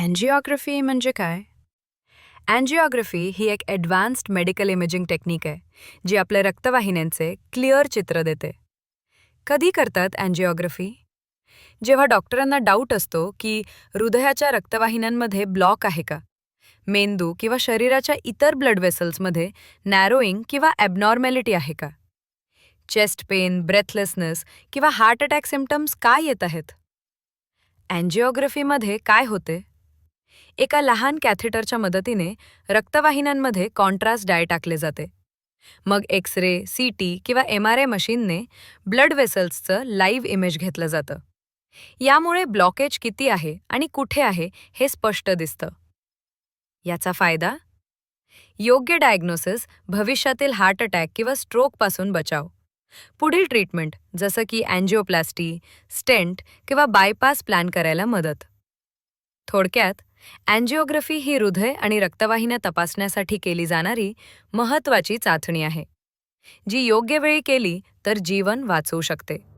Angiography म्हणजे काय? Angiography ही एक ॲडव्हान्स्ड मेडिकल इमेजिंग टेक्निक आहे, जी आपल्या रक्तवाहिन्यांचे क्लिअर चित्र देते. कधी करतात अँजिओग्राफी? जेव्हा डॉक्टरांना डाऊट असतो की हृदयाच्या रक्तवाहिन्यांमध्ये ब्लॉक आहे का, मेंदू किंवा शरीराच्या इतर ब्लड वेसल्समध्ये नॅरोईंग किंवा ॲबनॉर्मॅलिटी आहे का, चेस्ट पेन, ब्रेथलेसनेस किंवा हार्ट अटॅक सिम्पटम्स काय येत आहेत. अँजिओग्राफीमध्ये काय होते? एका लहान कॅथेटरच्या मदतीने रक्तवाहिन्यांमध्ये कॉन्ट्रास्ट डाय टाकले जाते. मग एक्स-रे, सीटी किंवा MRI मशीनने ब्लड वेसल्सचं लाईव्ह इमेज घेतलं जातं. यामुळे ब्लॉकेज किती आहे आणि कुठे आहे हे स्पष्ट दिसतं. याचा फायदा? योग्य डायग्नोसिस, भविष्यातील हार्ट अटॅक किंवा स्ट्रोकपासून बचाव. पुढील ट्रीटमेंट जसं की अँजिओप्लास्टी, स्टेंट किंवा बायपास प्लॅन करायला मदत. थोडक्यात, अँजिओग्राफी ही हृदय आणि रक्तवाहिन्या तपासण्यासाठी केली जाणारी महत्त्वाची चाचणी आहे, जी योग्य वेळी केली तर जीवन वाचवू शकते.